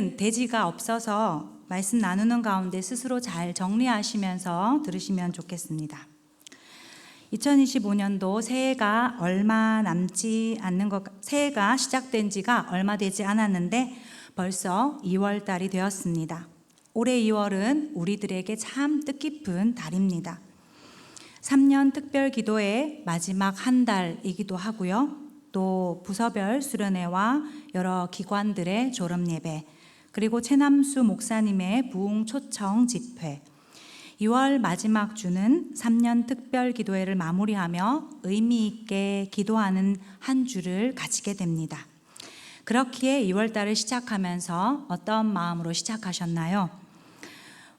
오늘은 대지가 없어서 말씀 나누는 가운데 스스로 잘 정리하시면서 들으시면 좋겠습니다. 2025년도 새해가 새해가 시작된 지가 얼마 되지 않았는데 벌써 2월 달이 되었습니다. 올해 2월은 우리들에게 참 뜻깊은 달입니다. 3년 특별 기도의 마지막 한 달이기도 하고요. 또 부서별 수련회와 여러 기관들의 졸업 예배, 그리고 최남수 목사님의 부흥 초청 집회, 2월 마지막 주는 3년 특별 기도회를 마무리하며 의미 있게 기도하는 한 주를 가지게 됩니다. 그렇기에 2월 달을 시작하면서 어떤 마음으로 시작하셨나요?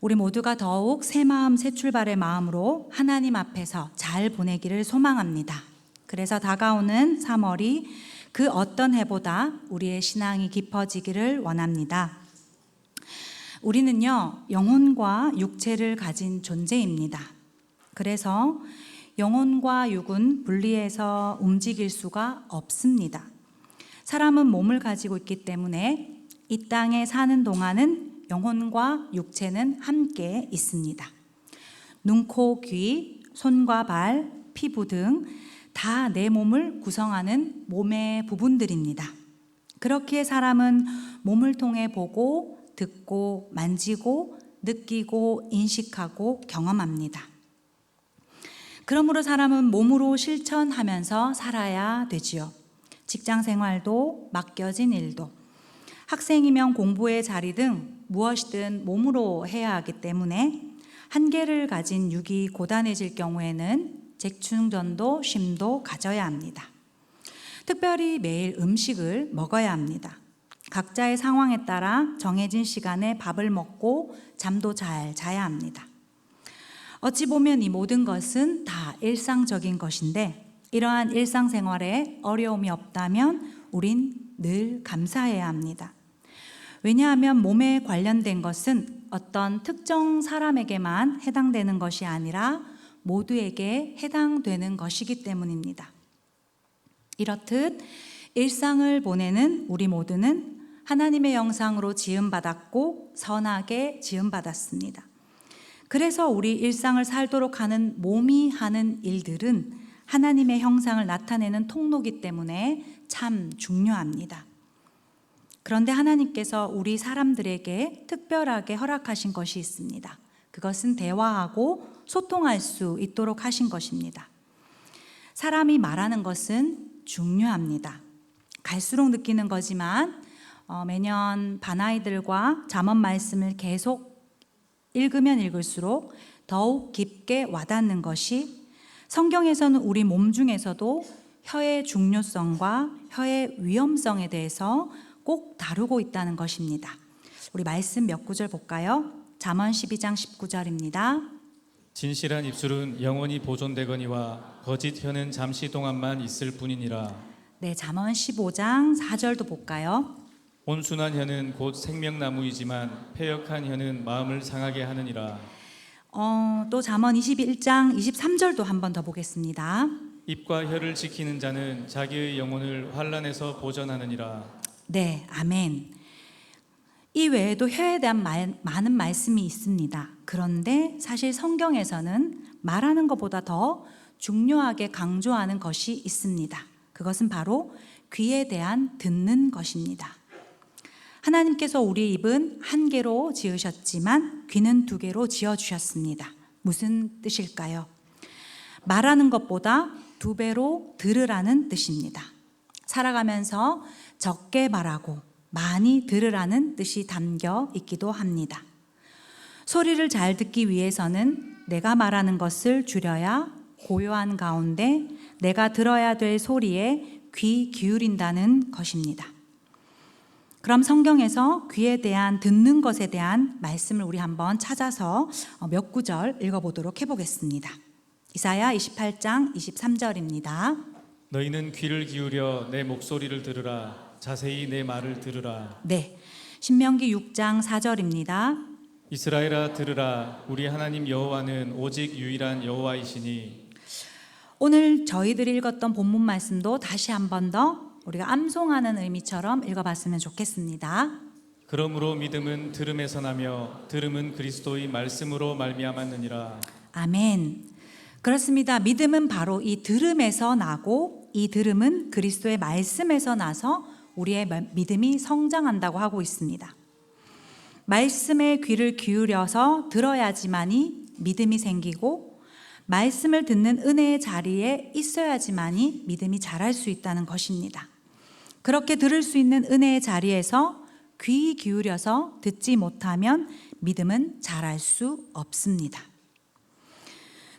우리 모두가 더욱 새 마음 새 출발의 마음으로 하나님 앞에서 잘 보내기를 소망합니다. 그래서 다가오는 3월이 그 어떤 해보다 우리의 신앙이 깊어지기를 원합니다. 우리는요, 영혼과 육체를 가진 존재입니다. 그래서 영혼과 육은 분리해서 움직일 수가 없습니다. 사람은 몸을 가지고 있기 때문에 이 땅에 사는 동안은 영혼과 육체는 함께 있습니다. 눈, 코, 귀, 손과 발, 피부 등 다 내 몸을 구성하는 몸의 부분들입니다. 그렇기에 사람은 몸을 통해 보고, 듣고, 만지고, 느끼고, 인식하고, 경험합니다. 그러므로 사람은 몸으로 실천하면서 살아야 되지요. 직장 생활도, 맡겨진 일도, 학생이면 공부의 자리 등 무엇이든 몸으로 해야 하기 때문에 한계를 가진 육이 고단해질 경우에는 재충전도 쉼도 가져야 합니다. 특별히 매일 음식을 먹어야 합니다. 각자의 상황에 따라 정해진 시간에 밥을 먹고 잠도 잘 자야 합니다. 어찌 보면 이 모든 것은 다 일상적인 것인데 이러한 일상생활에 어려움이 없다면 우린 늘 감사해야 합니다. 왜냐하면 몸에 관련된 것은 어떤 특정 사람에게만 해당되는 것이 아니라 모두에게 해당되는 것이기 때문입니다. 이렇듯 일상을 보내는 우리 모두는 하나님의 형상으로 지음받았고 선하게 지음받았습니다. 그래서 우리 일상을 살도록 하는 몸이 하는 일들은 하나님의 형상을 나타내는 통로이기 때문에 참 중요합니다. 그런데 하나님께서 우리 사람들에게 특별하게 허락하신 것이 있습니다. 그것은 대화하고 소통할 수 있도록 하신 것입니다. 사람이 말하는 것은 중요합니다. 갈수록 느끼는 거지만 매년 반아이들과 잠언 말씀을 계속 읽으면 읽을수록 더욱 깊게 와닿는 것이 성경에서는 우리 몸 중에서도 혀의 중요성과 혀의 위험성에 대해서 꼭 다루고 있다는 것입니다. 우리 말씀 몇 구절 볼까요? 잠언 12장 19절입니다. 진실한 입술은 영원히 보존되거니와 거짓 혀는 잠시 동안만 있을 뿐이니라. 네, 잠언 15장 4절도 볼까요? 온순한 혀는 곧 생명나무이지만 패역한 혀는 마음을 상하게 하느니라. 또 잠언 21장 23절도 한 번 더 보겠습니다. 입과 혀를 지키는 자는 자기의 영혼을 환난에서 보전하느니라. 네, 아멘. 이 외에도 혀에 대한 많은 말씀이 있습니다. 그런데 사실 성경에서는 말하는 것보다 더 중요하게 강조하는 것이 있습니다. 그것은 바로 귀에 대한 듣는 것입니다. 하나님께서 우리 입은 한 개로 지으셨지만 귀는 두 개로 지어주셨습니다. 무슨 뜻일까요? 말하는 것보다 두 배로 들으라는 뜻입니다. 살아가면서 적게 말하고 많이 들으라는 뜻이 담겨 있기도 합니다. 소리를 잘 듣기 위해서는 내가 말하는 것을 줄여야 고요한 가운데 내가 들어야 될 소리에 귀 기울인다는 것입니다. 그럼 성경에서 귀에 대한 듣는 것에 대한 말씀을 우리 한번 찾아서 몇 구절 읽어보도록 해보겠습니다. 이사야 28장 23절입니다. 너희는 귀를 기울여 내 목소리를 들으라. 자세히 내 말을 들으라. 네, 신명기 6장 4절입니다. 이스라엘아 들으라. 우리 하나님 여호와는 오직 유일한 여호와이시니. 오늘 저희들이 읽었던 본문 말씀도 다시 한 번 더 우리가 암송하는 의미처럼 읽어봤으면 좋겠습니다. 그러므로 믿음은 들음에서 나며 들음은 그리스도의 말씀으로 말미암았느니라. 아멘. 그렇습니다. 믿음은 바로 이 들음에서 나고 이 들음은 그리스도의 말씀에서 나서 우리의 믿음이 성장한다고 하고 있습니다. 말씀에 귀를 기울여서 들어야지만이 믿음이 생기고 말씀을 듣는 은혜의 자리에 있어야지만이 믿음이 자랄 수 있다는 것입니다. 그렇게 들을 수 있는 은혜의 자리에서 귀 기울여서 듣지 못하면 믿음은 자랄 수 없습니다.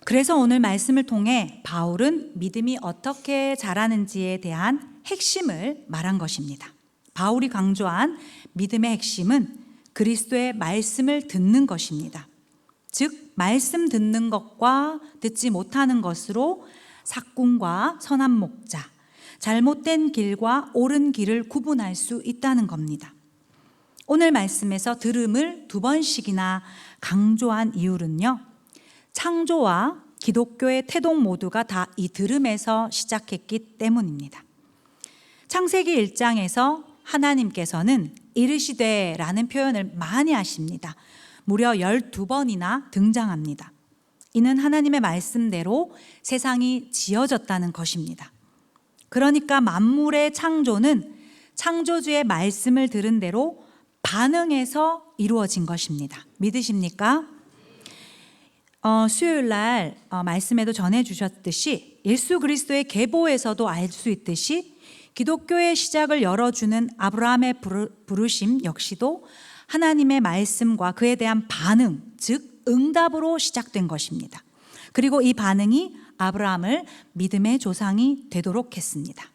그래서 오늘 말씀을 통해 바울은 믿음이 어떻게 자라는지에 대한 핵심을 말한 것입니다. 바울이 강조한 믿음의 핵심은 그리스도의 말씀을 듣는 것입니다. 즉 말씀 듣는 것과 듣지 못하는 것으로 삭군과 선한 목자, 잘못된 길과 옳은 길을 구분할 수 있다는 겁니다. 오늘 말씀에서 들음을 2번씩이나 강조한 이유는요, 창조와 기독교의 태동 모두가 다 이 들음에서 시작했기 때문입니다. 창세기 1장에서 하나님께서는 이르시되라는 표현을 많이 하십니다. 무려 12번이나 등장합니다. 이는 하나님의 말씀대로 세상이 지어졌다는 것입니다. 그러니까 만물의 창조는 창조주의 말씀을 들은 대로 반응해서 이루어진 것입니다. 믿으십니까? 수요일 날 말씀에도 전해주셨듯이 예수 그리스도의 계보에서도 알 수 있듯이 기독교의 시작을 열어주는 아브라함의 부르심 역시도 하나님의 말씀과 그에 대한 반응, 즉 응답으로 시작된 것입니다. 그리고 이 반응이 아브라함을 믿음의 조상이 되도록 했습니다.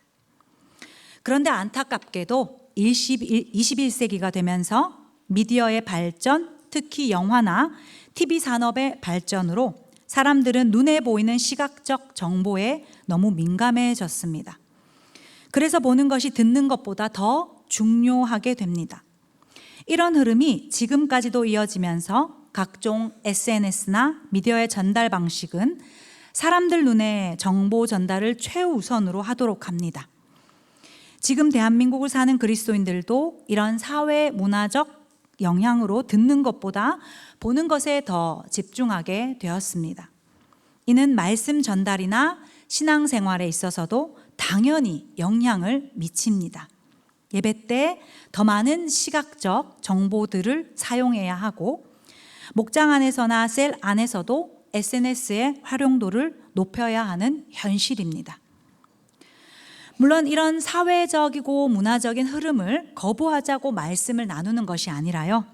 그런데 안타깝게도 21세기가 되면서 미디어의 발전, 특히 영화나 TV 산업의 발전으로 사람들은 눈에 보이는 시각적 정보에 너무 민감해졌습니다. 그래서 보는 것이 듣는 것보다 더 중요하게 됩니다. 이런 흐름이 지금까지도 이어지면서 각종 SNS나 미디어의 전달 방식은 사람들 눈에 정보 전달을 최우선으로 하도록 합니다. 지금 대한민국을 사는 그리스도인들도 이런 사회 문화적 영향으로 듣는 것보다 보는 것에 더 집중하게 되었습니다. 이는 말씀 전달이나 신앙생활에 있어서도 당연히 영향을 미칩니다. 예배 때 더 많은 시각적 정보들을 사용해야 하고 목장 안에서나 셀 안에서도 SNS의 활용도를 높여야 하는 현실입니다. 물론 이런 사회적이고 문화적인 흐름을 거부하자고 말씀을 나누는 것이 아니라요,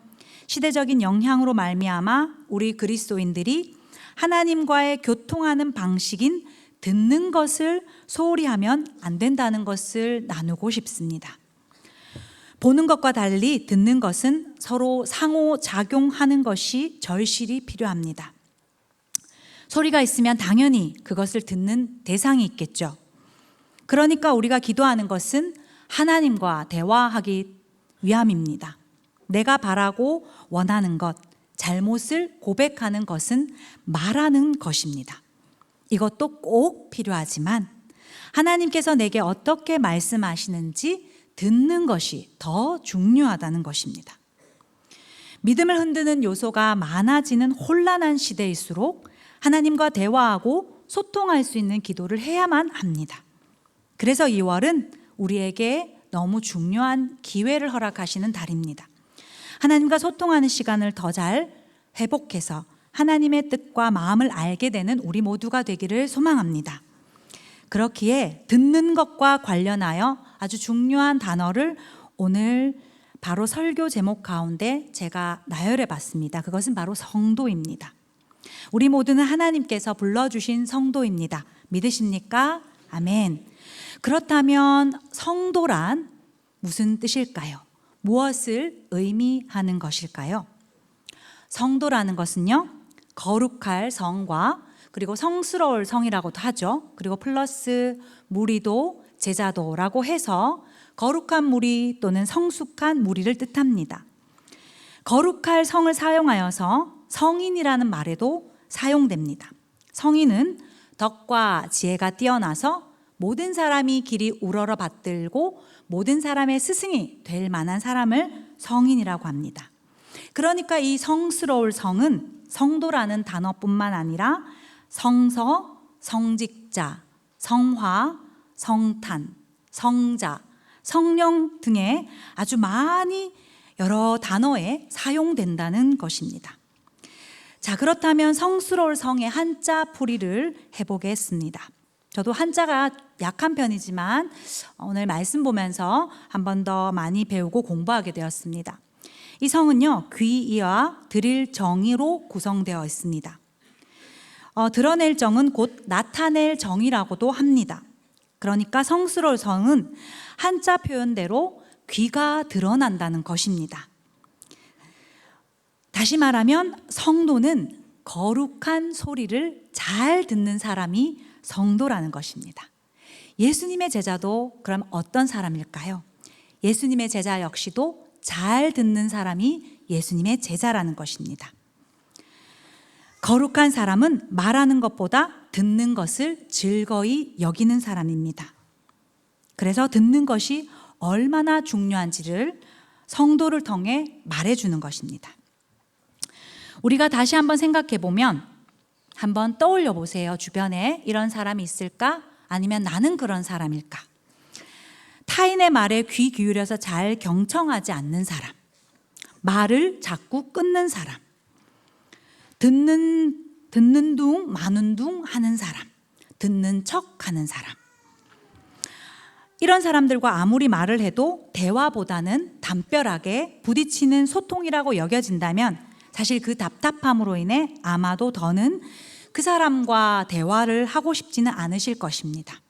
시대적인 영향으로 말미암아 우리 그리스도인들이 하나님과의 교통하는 방식인 듣는 것을 소홀히 하면 안 된다는 것을 나누고 싶습니다. 보는 것과 달리 듣는 것은 서로 상호작용하는 것이 절실히 필요합니다. 소리가 있으면 당연히 그것을 듣는 대상이 있겠죠. 그러니까 우리가 기도하는 것은 하나님과 대화하기 위함입니다. 내가 바라고 원하는 것, 잘못을 고백하는 것은 말하는 것입니다. 이것도 꼭 필요하지만 하나님께서 내게 어떻게 말씀하시는지 듣는 것이 더 중요하다는 것입니다. 믿음을 흔드는 요소가 많아지는 혼란한 시대일수록 하나님과 대화하고 소통할 수 있는 기도를 해야만 합니다. 그래서 2월은 우리에게 너무 중요한 기회를 허락하시는 달입니다. 하나님과 소통하는 시간을 더 잘 회복해서 하나님의 뜻과 마음을 알게 되는 우리 모두가 되기를 소망합니다. 그렇기에 듣는 것과 관련하여 아주 중요한 단어를 오늘 바로 설교 제목 가운데 제가 나열해 봤습니다. 그것은 바로 성도입니다. 우리 모두는 하나님께서 불러주신 성도입니다. 믿으십니까? 아멘. 그렇다면 성도란 무슨 뜻일까요? 무엇을 의미하는 것일까요? 성도라는 것은요, 거룩할 성과 그리고 성스러울 성이라고도 하죠. 그리고 플러스 무리도 제자도라고 해서 거룩한 무리 또는 성숙한 무리를 뜻합니다. 거룩할 성을 사용하여서 성인이라는 말에도 사용됩니다. 성인은 덕과 지혜가 뛰어나서 모든 사람이 길이 우러러 받들고 모든 사람의 스승이 될 만한 사람을 성인이라고 합니다. 그러니까 이 성스러울 성은 성도라는 단어뿐만 아니라 성서, 성직자, 성화, 성탄, 성자, 성령 등의 아주 많이 여러 단어에 사용된다는 것입니다. 자, 그렇다면 성스러울 성의 한자 풀이를 해보겠습니다. 저도 한자가 약한 편이지만 오늘 말씀 보면서 한 번 더 많이 배우고 공부하게 되었습니다. 이 성은요, 귀의와 드릴 정의로 구성되어 있습니다. 드러낼 정은 곧 나타낼 정이라고도 합니다. 그러니까 성스러울 성은 한자 표현대로 귀가 드러난다는 것입니다. 다시 말하면 성도는 거룩한 소리를 잘 듣는 사람이 성도라는 것입니다. 예수님의 제자도 그럼 어떤 사람일까요? 예수님의 제자 역시도 잘 듣는 사람이 예수님의 제자라는 것입니다. 거룩한 사람은 말하는 것보다 듣는 것을 즐거이 여기는 사람입니다. 그래서 듣는 것이 얼마나 중요한지를 성도를 통해 말해주는 것입니다. 우리가 다시 한번 생각해 보면 한번 떠올려 보세요. 주변에 이런 사람이 있을까? 아니면 나는 그런 사람일까? 타인의 말에 귀 기울여서 잘 경청하지 않는 사람, 말을 자꾸 끊는 사람, 듣는 둥 마는 둥 하는 사람, 듣는 척 하는 사람. 이런 사람들과 아무리 말을 해도 대화보다는 담벼락에 부딪히는 소통이라고 여겨진다면 사실 그 답답함으로 인해 아마도 더는 그 사람과 대화를 하고 싶지는 않으실 것입니다.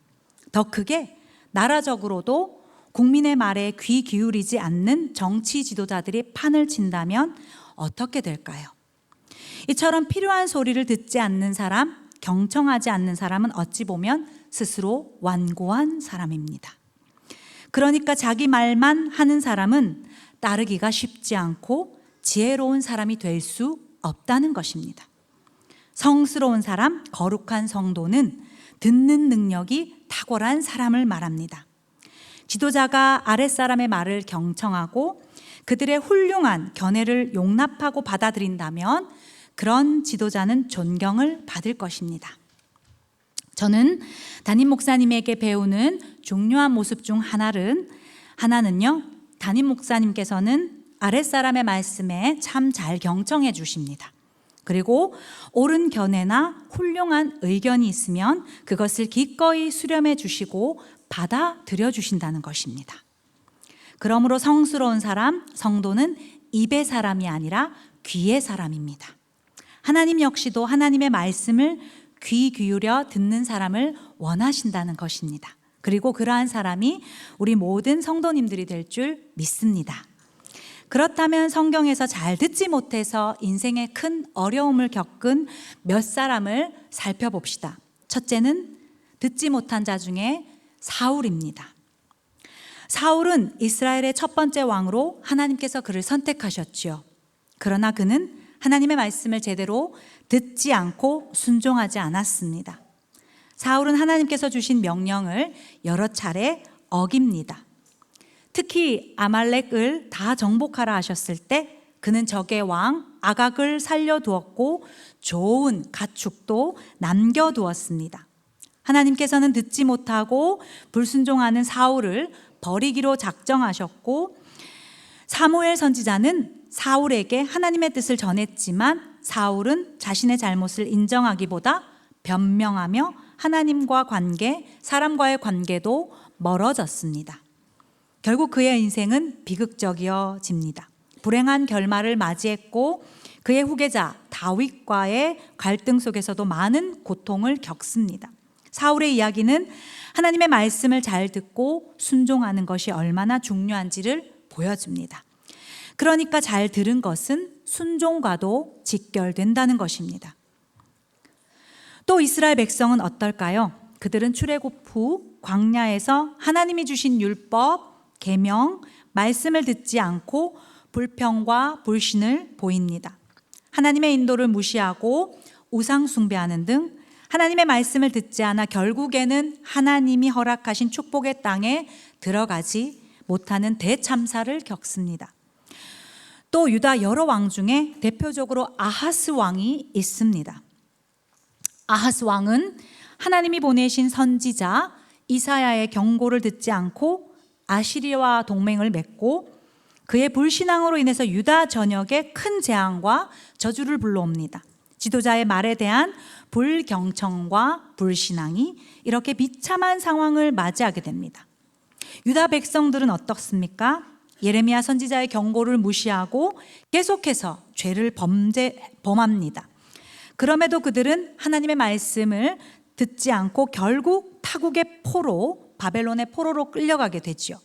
더 크게 나라적으로도 국민의 말에 귀 기울이지 않는 정치 지도자들이 판을 친다면 어떻게 될까요? 이처럼 필요한 소리를 듣지 않는 사람, 경청하지 않는 사람은 어찌 보면 스스로 완고한 사람입니다. 그러니까 자기 말만 하는 사람은 따르기가 쉽지 않고 지혜로운 사람이 될 수 없다는 것입니다. 성스러운 사람, 거룩한 성도는 듣는 능력이 탁월한 사람을 말합니다. 지도자가 아랫사람의 말을 경청하고 그들의 훌륭한 견해를 용납하고 받아들인다면 그런 지도자는 존경을 받을 것입니다. 저는 담임 목사님에게 배우는 중요한 모습 중 하나는요, 담임 목사님께서는 아랫사람의 말씀에 참 잘 경청해 주십니다. 그리고 옳은 견해나 훌륭한 의견이 있으면 그것을 기꺼이 수렴해 주시고 받아들여 주신다는 것입니다. 그러므로 성스러운 사람, 성도는 입의 사람이 아니라 귀의 사람입니다. 하나님 역시도 하나님의 말씀을 귀 기울여 듣는 사람을 원하신다는 것입니다. 그리고 그러한 사람이 우리 모든 성도님들이 될 줄 믿습니다. 그렇다면 성경에서 잘 듣지 못해서 인생에 큰 어려움을 겪은 몇 사람을 살펴봅시다. 첫째는 듣지 못한 자 중에 사울입니다. 사울은 이스라엘의 첫 번째 왕으로 하나님께서 그를 선택하셨지요. 그러나 그는 하나님의 말씀을 제대로 듣지 않고 순종하지 않았습니다. 사울은 하나님께서 주신 명령을 여러 차례 어깁니다. 특히 아말렉을 다 정복하라 하셨을 때 그는 적의 왕 아각을 살려두었고 좋은 가축도 남겨두었습니다. 하나님께서는 듣지 못하고 불순종하는 사울을 버리기로 작정하셨고 사무엘 선지자는 사울에게 하나님의 뜻을 전했지만 사울은 자신의 잘못을 인정하기보다 변명하며 하나님과 관계, 사람과의 관계도 멀어졌습니다. 결국 그의 인생은 비극적이어집니다. 불행한 결말을 맞이했고 그의 후계자 다윗과의 갈등 속에서도 많은 고통을 겪습니다. 사울의 이야기는 하나님의 말씀을 잘 듣고 순종하는 것이 얼마나 중요한지를 보여줍니다. 그러니까 잘 들은 것은 순종과도 직결된다는 것입니다. 또 이스라엘 백성은 어떨까요? 그들은 출애굽 후 광야에서 하나님이 주신 율법, 계명, 말씀을 듣지 않고 불평과 불신을 보입니다. 하나님의 인도를 무시하고 우상 숭배하는 등 하나님의 말씀을 듣지 않아 결국에는 하나님이 허락하신 축복의 땅에 들어가지 못하는 대참사를 겪습니다. 또 유다 여러 왕 중에 대표적으로 아하스 왕이 있습니다. 아하스 왕은 하나님이 보내신 선지자 이사야의 경고를 듣지 않고 아시리아와 동맹을 맺고 그의 불신앙으로 인해서 유다 전역에 큰 재앙과 저주를 불러옵니다. 지도자의 말에 대한 불경청과 불신앙이 이렇게 비참한 상황을 맞이하게 됩니다. 유다 백성들은 어떻습니까? 예레미야 선지자의 경고를 무시하고 계속해서 죄를 범합니다. 그럼에도 그들은 하나님의 말씀을 듣지 않고 결국 타국의 포로, 바벨론의 포로로 끌려가게 되죠.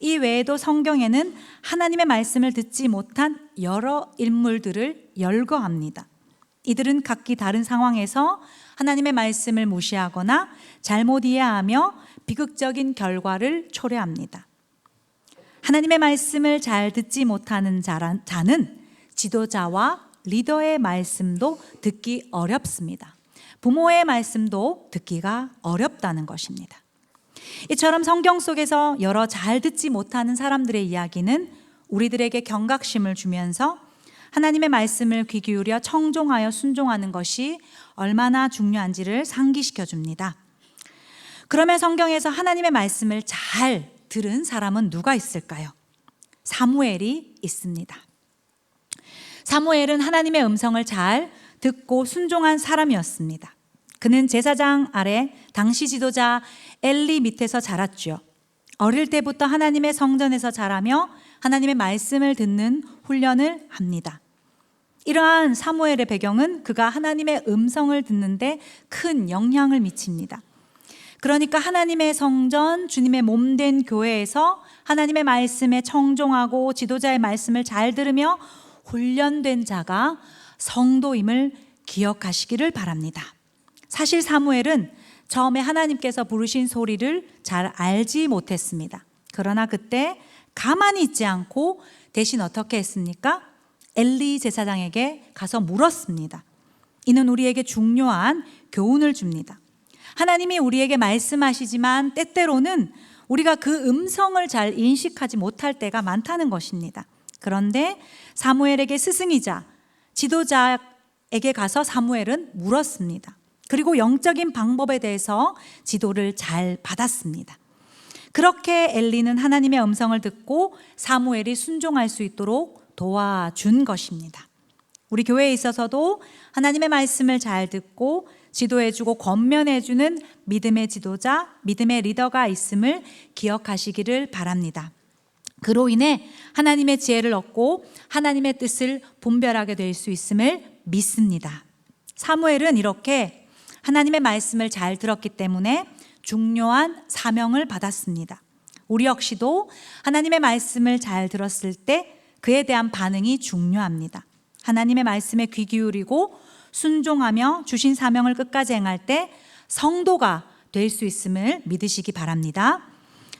이 외에도 성경에는 하나님의 말씀을 듣지 못한 여러 인물들을 열거합니다. 이들은 각기 다른 상황에서 하나님의 말씀을 무시하거나 잘못 이해하며 비극적인 결과를 초래합니다. 하나님의 말씀을 잘 듣지 못하는 자는 지도자와 리더의 말씀도 듣기 어렵습니다. 부모의 말씀도 듣기가 어렵다는 것입니다. 이처럼 성경 속에서 여러 잘 듣지 못하는 사람들의 이야기는 우리들에게 경각심을 주면서 하나님의 말씀을 귀 기울여 청종하여 순종하는 것이 얼마나 중요한지를 상기시켜 줍니다. 그러면 성경에서 하나님의 말씀을 잘 들은 사람은 누가 있을까요? 사무엘이 있습니다. 사무엘은 하나님의 음성을 잘 듣고 순종한 사람이었습니다. 그는 제사장 아래 당시 지도자 엘리 밑에서 자랐죠. 어릴 때부터 하나님의 성전에서 자라며 하나님의 말씀을 듣는 훈련을 합니다. 이러한 사무엘의 배경은 그가 하나님의 음성을 듣는데 큰 영향을 미칩니다. 그러니까 하나님의 성전, 주님의 몸된 교회에서 하나님의 말씀에 청종하고 지도자의 말씀을 잘 들으며 훈련된 자가 성도임을 기억하시기를 바랍니다. 사실 사무엘은 처음에 하나님께서 부르신 소리를 잘 알지 못했습니다. 그러나 그때 가만히 있지 않고 대신 어떻게 했습니까? 엘리 제사장에게 가서 물었습니다. 이는 우리에게 중요한 교훈을 줍니다. 하나님이 우리에게 말씀하시지만 때때로는 우리가 그 음성을 잘 인식하지 못할 때가 많다는 것입니다. 그런데 사무엘에게 스승이자 지도자에게 가서 사무엘은 물었습니다. 그리고 영적인 방법에 대해서 지도를 잘 받았습니다. 그렇게 엘리는 하나님의 음성을 듣고 사무엘이 순종할 수 있도록 도와준 것입니다. 우리 교회에 있어서도 하나님의 말씀을 잘 듣고 지도해주고 권면해주는 믿음의 지도자, 믿음의 리더가 있음을 기억하시기를 바랍니다. 그로 인해 하나님의 지혜를 얻고 하나님의 뜻을 분별하게 될 수 있음을 믿습니다. 사무엘은 이렇게 하나님의 말씀을 잘 들었기 때문에 중요한 사명을 받았습니다. 우리 역시도 하나님의 말씀을 잘 들었을 때 그에 대한 반응이 중요합니다. 하나님의 말씀에 귀 기울이고 순종하며 주신 사명을 끝까지 행할 때 성도가 될 수 있음을 믿으시기 바랍니다.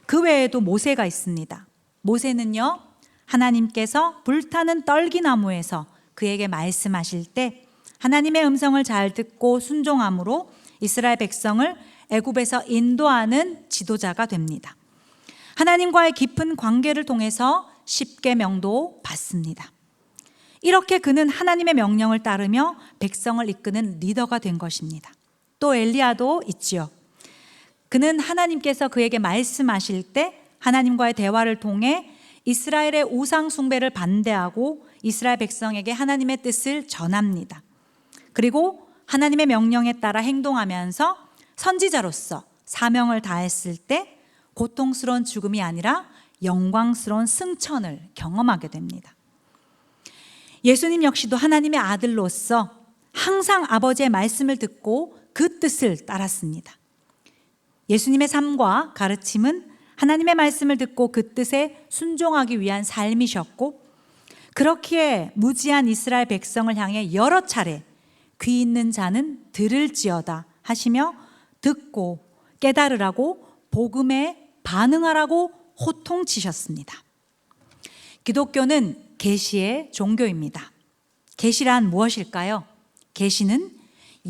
그 외에도 모세가 있습니다. 모세는요, 하나님께서 불타는 떨기나무에서 그에게 말씀하실 때 하나님의 음성을 잘 듣고 순종함으로 이스라엘 백성을 애굽에서 인도하는 지도자가 됩니다. 하나님과의 깊은 관계를 통해서 십계명도 받습니다. 이렇게 그는 하나님의 명령을 따르며 백성을 이끄는 리더가 된 것입니다. 또 엘리야도 있지요. 그는 하나님께서 그에게 말씀하실 때 하나님과의 대화를 통해 이스라엘의 우상 숭배를 반대하고 이스라엘 백성에게 하나님의 뜻을 전합니다. 그리고 하나님의 명령에 따라 행동하면서 선지자로서 사명을 다했을 때 고통스러운 죽음이 아니라 영광스러운 승천을 경험하게 됩니다. 예수님 역시도 하나님의 아들로서 항상 아버지의 말씀을 듣고 그 뜻을 따랐습니다. 예수님의 삶과 가르침은 하나님의 말씀을 듣고 그 뜻에 순종하기 위한 삶이셨고, 그렇기에 무지한 이스라엘 백성을 향해 여러 차례 귀 있는 자는 들을지어다 하시며 듣고 깨달으라고 복음에 반응하라고 호통치셨습니다. 기독교는 계시의 종교입니다. 계시란 무엇일까요? 계시는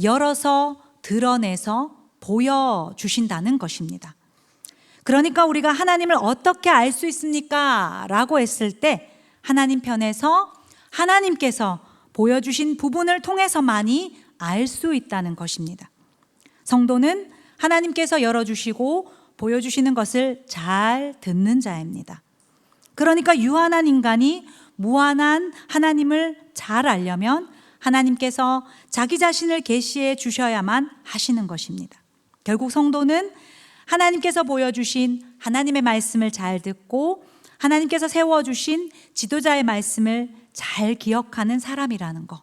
열어서 드러내서 보여주신다는 것입니다. 그러니까 우리가 하나님을 어떻게 알 수 있습니까? 라고 했을 때 하나님 편에서 하나님께서 보여주신 부분을 통해서만이 알 수 있다는 것입니다. 성도는 하나님께서 열어주시고 보여주시는 것을 잘 듣는 자입니다. 그러니까 유한한 인간이 무한한 하나님을 잘 알려면 하나님께서 자기 자신을 계시해 주셔야만 하시는 것입니다. 결국 성도는 하나님께서 보여주신 하나님의 말씀을 잘 듣고 하나님께서 세워주신 지도자의 말씀을 잘 기억하는 사람이라는 것,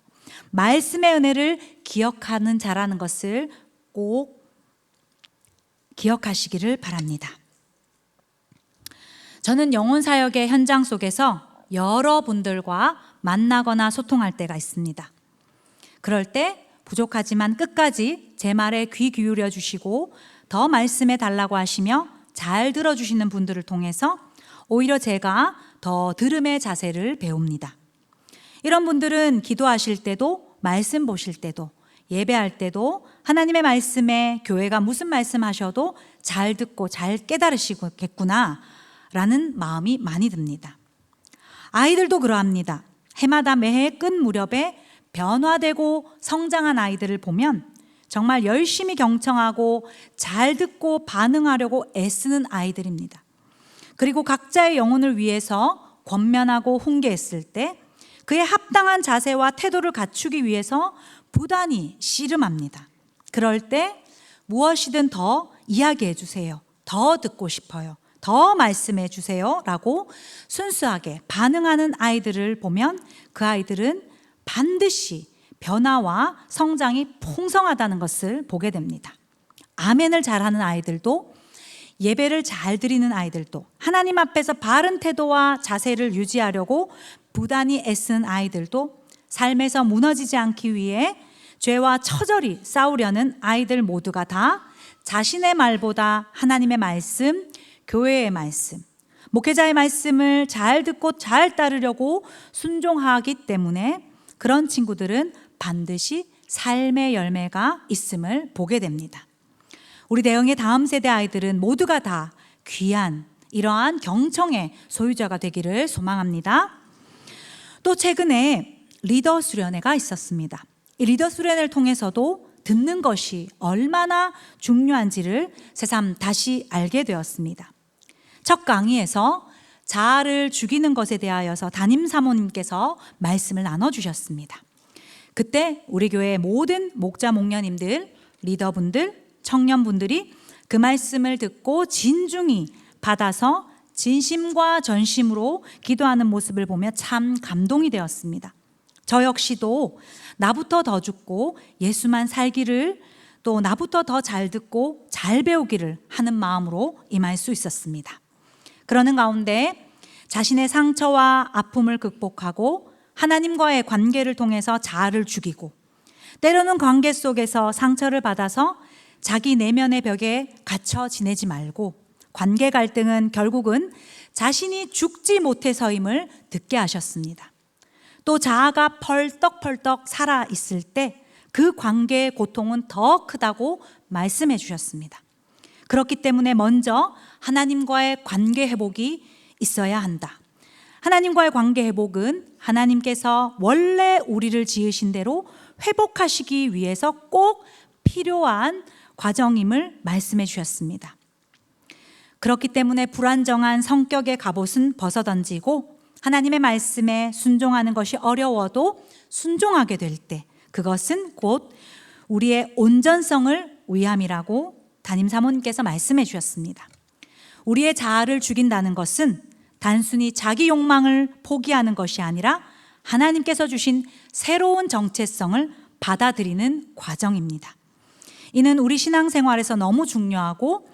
말씀의 은혜를 기억하는 자라는 것을 꼭 기억하시기를 바랍니다. 저는 영혼사역의 현장 속에서 여러분들과 만나거나 소통할 때가 있습니다. 그럴 때 부족하지만 끝까지 제 말에 귀 기울여 주시고 더 말씀해 달라고 하시며 잘 들어주시는 분들을 통해서 오히려 제가 더 들음의 자세를 배웁니다. 이런 분들은 기도하실 때도 말씀 보실 때도 예배할 때도 하나님의 말씀에 교회가 무슨 말씀 하셔도 잘 듣고 잘 깨달으시겠구나 라는 마음이 많이 듭니다. 아이들도 그러합니다. 해마다 매해 끝 무렵에 변화되고 성장한 아이들을 보면 정말 열심히 경청하고 잘 듣고 반응하려고 애쓰는 아이들입니다. 그리고 각자의 영혼을 위해서 권면하고 훈계했을 때 그의 합당한 자세와 태도를 갖추기 위해서 부단히 씨름합니다. 그럴 때 무엇이든 더 이야기해 주세요. 더 듣고 싶어요. 더 말씀해 주세요. 라고 순수하게 반응하는 아이들을 보면 그 아이들은 반드시 변화와 성장이 풍성하다는 것을 보게 됩니다. 아멘을 잘하는 아이들도 예배를 잘 드리는 아이들도 하나님 앞에서 바른 태도와 자세를 유지하려고 부단히 애쓰는 아이들도 삶에서 무너지지 않기 위해 죄와 처절히 싸우려는 아이들 모두가 다 자신의 말보다 하나님의 말씀, 교회의 말씀, 목회자의 말씀을 잘 듣고 잘 따르려고 순종하기 때문에 그런 친구들은 반드시 삶의 열매가 있음을 보게 됩니다. 우리 대형의 다음 세대 아이들은 모두가 다 귀한 이러한 경청의 소유자가 되기를 소망합니다. 또 최근에 리더 수련회가 있었습니다. 이 리더 수련회를 통해서도 듣는 것이 얼마나 중요한지를 새삼 다시 알게 되었습니다. 첫 강의에서 자아를 죽이는 것에 대하여서 담임 사모님께서 말씀을 나눠주셨습니다. 그때 우리 교회 모든 목자 목녀님들, 리더분들, 청년분들이 그 말씀을 듣고 진중히 받아서 진심과 전심으로 기도하는 모습을 보며 참 감동이 되었습니다. 저 역시도 나부터 더 죽고 예수만 살기를, 또 나부터 더 잘 듣고 잘 배우기를 하는 마음으로 임할 수 있었습니다. 그러는 가운데 자신의 상처와 아픔을 극복하고 하나님과의 관계를 통해서 자아를 죽이고, 때로는 관계 속에서 상처를 받아서 자기 내면의 벽에 갇혀 지내지 말고, 관계 갈등은 결국은 자신이 죽지 못해서임을 듣게 하셨습니다. 또 자아가 펄떡펄떡 살아 있을 때 그 관계의 고통은 더 크다고 말씀해 주셨습니다. 그렇기 때문에 먼저 하나님과의 관계 회복이 있어야 한다. 하나님과의 관계 회복은 하나님께서 원래 우리를 지으신 대로 회복하시기 위해서 꼭 필요한 과정임을 말씀해 주셨습니다. 그렇기 때문에 불안정한 성격의 갑옷은 벗어던지고 하나님의 말씀에 순종하는 것이 어려워도 순종하게 될 때 그것은 곧 우리의 온전성을 위함이라고 담임 사모님께서 말씀해 주셨습니다. 우리의 자아를 죽인다는 것은 단순히 자기 욕망을 포기하는 것이 아니라 하나님께서 주신 새로운 정체성을 받아들이는 과정입니다. 이는 우리 신앙생활에서 너무 중요하고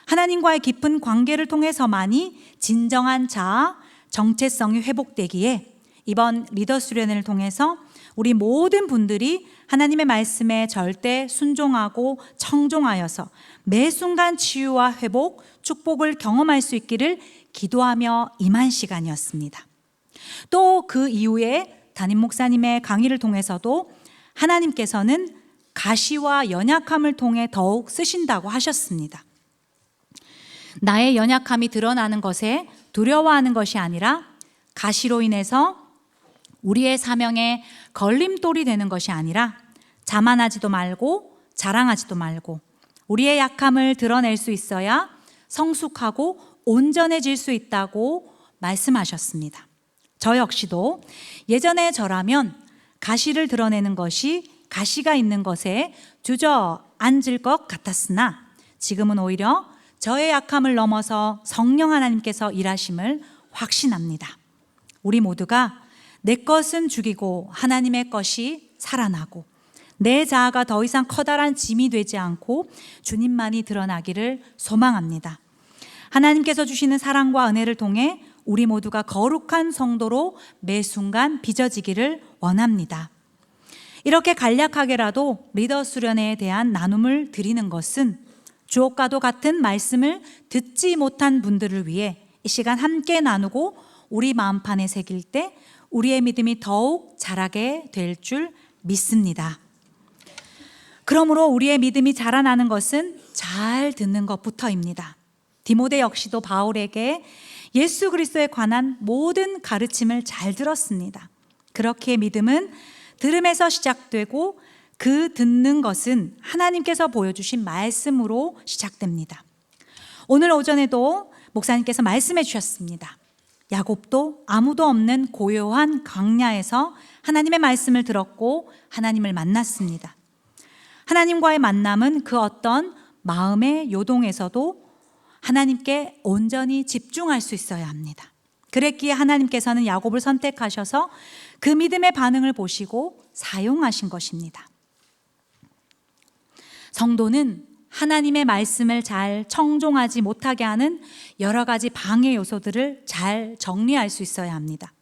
하나님과의 깊은 관계를 통해서만이 진정한 자아, 정체성이 회복되기에 이번 리더 수련회를 통해서 우리 모든 분들이 하나님의 말씀에 절대 순종하고 청종하여서 매 순간 치유와 회복, 축복을 경험할 수 있기를 기도하며 임한 시간이었습니다. 또 그 이후에 담임 목사님의 강의를 통해서도 하나님께서는 가시와 연약함을 통해 더욱 쓰신다고 하셨습니다. 나의 연약함이 드러나는 것에 두려워하는 것이 아니라 가시로 인해서 우리의 사명에 걸림돌이 되는 것이 아니라 자만하지도 말고 자랑하지도 말고 우리의 약함을 드러낼 수 있어야 성숙하고 온전해질 수 있다고 말씀하셨습니다. 저 역시도 예전에 저라면 가시를 드러내는 것이 가시가 있는 것에 주저앉을 것 같았으나 지금은 오히려 저의 약함을 넘어서 성령 하나님께서 일하심을 확신합니다. 우리 모두가 내 것은 죽이고 하나님의 것이 살아나고 내 자아가 더 이상 커다란 짐이 되지 않고 주님만이 드러나기를 소망합니다. 하나님께서 주시는 사랑과 은혜를 통해 우리 모두가 거룩한 성도로 매 순간 빚어지기를 원합니다. 이렇게 간략하게라도 리더 수련회에 대한 나눔을 드리는 것은 주옥과도 같은 말씀을 듣지 못한 분들을 위해 이 시간 함께 나누고 우리 마음판에 새길 때 우리의 믿음이 더욱 자라게 될 줄 믿습니다. 그러므로 우리의 믿음이 자라나는 것은 잘 듣는 것부터입니다. 디모데 역시도 바울에게 예수 그리스도에 관한 모든 가르침을 잘 들었습니다. 그렇게 믿음은 들음에서 시작되고 그 듣는 것은 하나님께서 보여주신 말씀으로 시작됩니다. 오늘 오전에도 목사님께서 말씀해 주셨습니다. 야곱도 아무도 없는 고요한 광야에서 하나님의 말씀을 들었고 하나님을 만났습니다. 하나님과의 만남은 그 어떤 마음의 요동에서도 하나님께 온전히 집중할 수 있어야 합니다. 그랬기에 하나님께서는 야곱을 선택하셔서 그 믿음의 반응을 보시고 사용하신 것입니다. 성도는 하나님의 말씀을 잘 청종하지 못하게 하는 여러 가지 방해 요소들을 잘 정리할 수 있어야 합니다.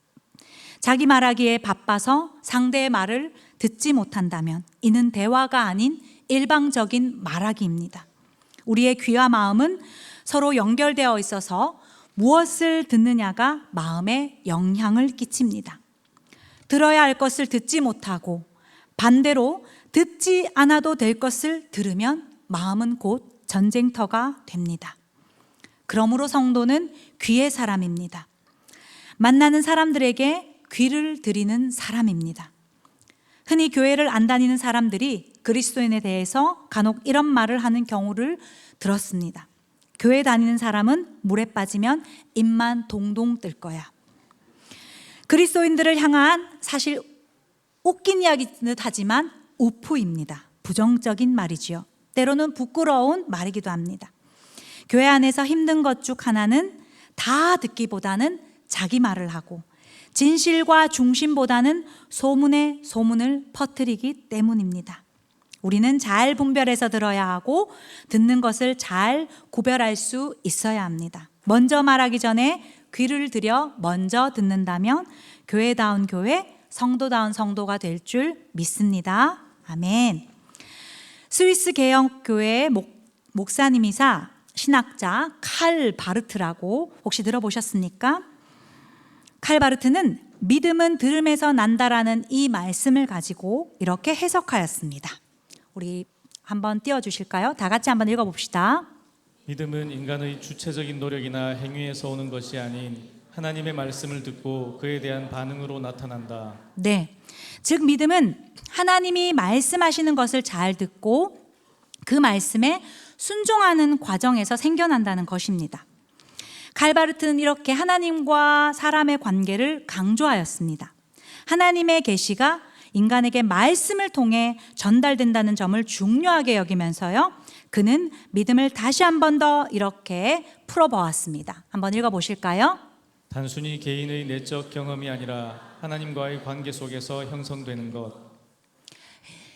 자기 말하기에 바빠서 상대의 말을 듣지 못한다면 이는 대화가 아닌 일방적인 말하기입니다. 우리의 귀와 마음은 서로 연결되어 있어서 무엇을 듣느냐가 마음에 영향을 끼칩니다. 들어야 할 것을 듣지 못하고 반대로 듣지 않아도 될 것을 들으면 마음은 곧 전쟁터가 됩니다. 그러므로 성도는 귀의 사람입니다. 만나는 사람들에게 귀를 드리는 사람입니다. 흔히 교회를 안 다니는 사람들이 그리스도인에 대해서 간혹 이런 말을 하는 경우를 들었습니다. 교회 다니는 사람은 물에 빠지면 입만 동동 뜰 거야. 그리스도인들을 향한 사실 웃긴 이야기는 하지만 우프입니다. 부정적인 말이지요. 때로는 부끄러운 말이기도 합니다. 교회 안에서 힘든 것 중 하나는 다 듣기보다는 자기 말을 하고 진실과 중심보다는 소문에 소문을 퍼뜨리기 때문입니다. 우리는 잘 분별해서 들어야 하고 듣는 것을 잘 구별할 수 있어야 합니다. 먼저 말하기 전에 귀를 들여 먼저 듣는다면 교회다운 교회, 성도다운 성도가 될 줄 믿습니다. 아멘. 스위스 개혁교회의 목사님이사 신학자 칼 바르트라고 혹시 들어보셨습니까? 칼 바르트는 믿음은 들음에서 난다라는 이 말씀을 가지고 이렇게 해석하였습니다. 우리 한번 띄워주실까요? 다 같이 한번 읽어봅시다. 믿음은 인간의 주체적인 노력이나 행위에서 오는 것이 아닌 하나님의 말씀을 듣고 그에 대한 반응으로 나타난다. 네, 즉 믿음은 하나님이 말씀하시는 것을 잘 듣고 그 말씀에 순종하는 과정에서 생겨난다는 것입니다. 칼바르트는 이렇게 하나님과 사람의 관계를 강조하였습니다. 하나님의 계시가 인간에게 말씀을 통해 전달된다는 점을 중요하게 여기면서요, 그는 믿음을 다시 한 번 더 이렇게 풀어보았습니다. 한번 읽어보실까요? 단순히 개인의 내적 경험이 아니라 하나님과의 관계 속에서 형성되는 것.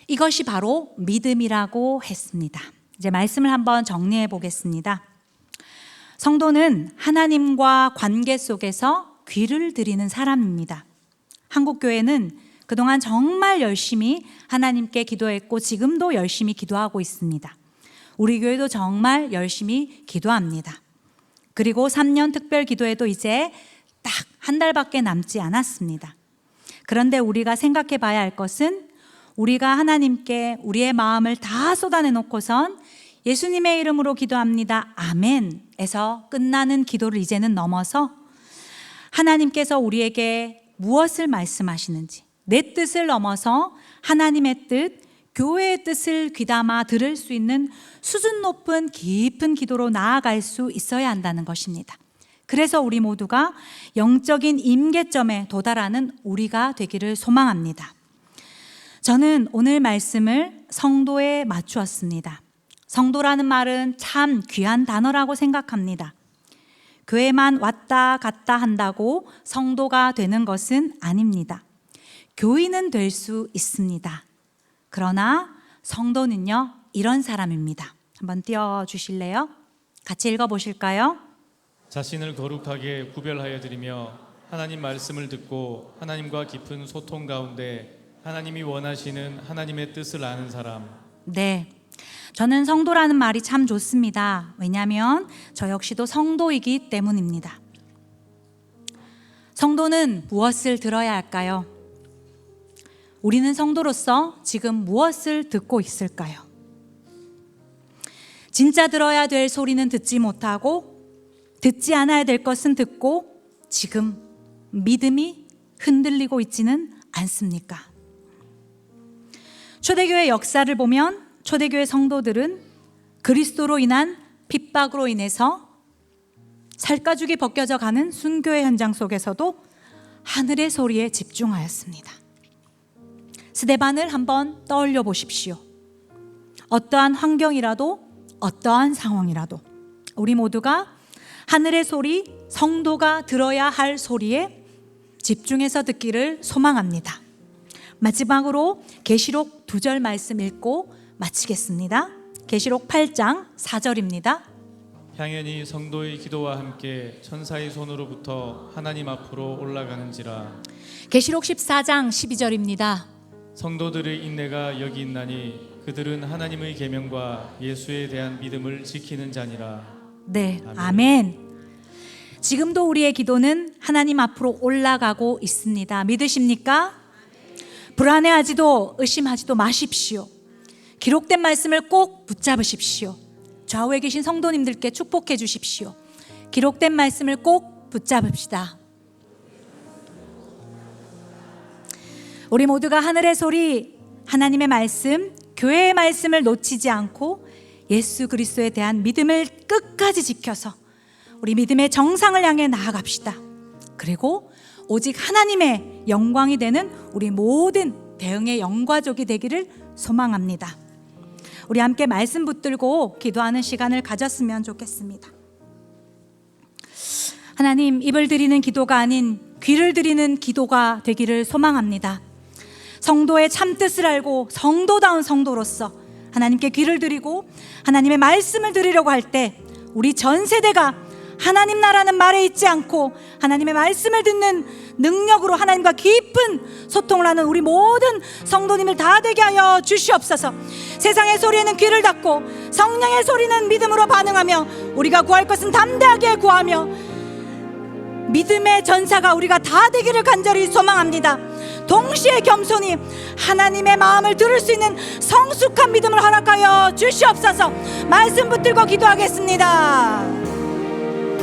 이것이 바로 믿음이라고 했습니다. 이제 말씀을 한번 정리해 보겠습니다. 성도는 하나님과 관계 속에서 귀를 들이는 사람입니다. 한국교회는 그동안 정말 열심히 하나님께 기도했고 지금도 열심히 기도하고 있습니다. 우리 교회도 정말 열심히 기도합니다. 그리고 3년 특별 기도회도 이제 딱 한 달밖에 남지 않았습니다. 그런데 우리가 생각해 봐야 할 것은 우리가 하나님께 우리의 마음을 다 쏟아내 놓고선 예수님의 이름으로 기도합니다. 아멘에서 끝나는 기도를 이제는 넘어서 하나님께서 우리에게 무엇을 말씀하시는지, 내 뜻을 넘어서 하나님의 뜻, 교회의 뜻을 귀담아 들을 수 있는 수준 높은 깊은 기도로 나아갈 수 있어야 한다는 것입니다. 그래서 우리 모두가 영적인 임계점에 도달하는 우리가 되기를 소망합니다. 저는 오늘 말씀을 성도에 맞추었습니다. 성도라는 말은 참 귀한 단어라고 생각합니다. 교회만 왔다 갔다 한다고 성도가 되는 것은 아닙니다. 교인은 될 수 있습니다. 그러나 성도는요, 이런 사람입니다. 한번 띄워주실래요? 같이 읽어보실까요? 자신을 거룩하게 구별하여 드리며 하나님 말씀을 듣고 하나님과 깊은 소통 가운데 하나님이 원하시는 하나님의 뜻을 아는 사람. 네, 저는 성도라는 말이 참 좋습니다. 왜냐하면 저 역시도 성도이기 때문입니다. 성도는 무엇을 들어야 할까요? 우리는 성도로서 지금 무엇을 듣고 있을까요? 진짜 들어야 될 소리는 듣지 못하고 듣지 않아야 될 것은 듣고 지금 믿음이 흔들리고 있지는 않습니까? 초대교회 역사를 보면 초대교회 성도들은 그리스도로 인한 핍박으로 인해서 살가죽이 벗겨져 가는 순교의 현장 속에서도 하늘의 소리에 집중하였습니다. 스데반을 한번 떠올려 보십시오. 어떠한 환경이라도 어떠한 상황이라도 우리 모두가 하늘의 소리, 성도가 들어야 할 소리에 집중해서 듣기를 소망합니다. 마지막으로 계시록 2절 말씀 읽고 마치겠습니다. 계시록 8장 4절입니다. 향연이 성도의 기도와 함께 천사의 손으로부터 하나님 앞으로 올라가는지라. 계시록 14장 12절입니다. 성도들의 인내가 여기 있나니 그들은 하나님의 계명과 예수에 대한 믿음을 지키는 자니라. 네, 아멘. 지금도 우리의 기도는 하나님 앞으로 올라가고 있습니다. 믿으십니까? 불안해하지도 의심하지도 마십시오. 기록된 말씀을 꼭 붙잡으십시오. 좌우에 계신 성도님들께 축복해 주십시오. 기록된 말씀을 꼭 붙잡읍시다. 우리 모두가 하늘의 소리, 하나님의 말씀, 교회의 말씀을 놓치지 않고 예수 그리스도에 대한 믿음을 끝까지 지켜서 우리 믿음의 정상을 향해 나아갑시다. 그리고 오직 하나님의 영광이 되는 우리 모든 대응의 영과족이 되기를 소망합니다. 우리 함께 말씀 붙들고 기도하는 시간을 가졌으면 좋겠습니다. 하나님, 입을 드리는 기도가 아닌 귀를 드리는 기도가 되기를 소망합니다. 성도의 참뜻을 알고 성도다운 성도로서 하나님께 귀를 드리고 하나님의 말씀을 드리려고 할 때 우리 전 세대가 하나님 나라는 말에 있지 않고 하나님의 말씀을 듣는 능력으로 하나님과 깊은 소통을 하는 우리 모든 성도님을 다 되게 하여 주시옵소서. 세상의 소리에는 귀를 닫고 성령의 소리는 믿음으로 반응하며 우리가 구할 것은 담대하게 구하며 믿음의 전사가 우리가 다 되기를 간절히 소망합니다. 동시에 겸손히 하나님의 마음을 들을 수 있는 성숙한 믿음을 허락하여 주시옵소서. 말씀 붙들고 기도하겠습니다.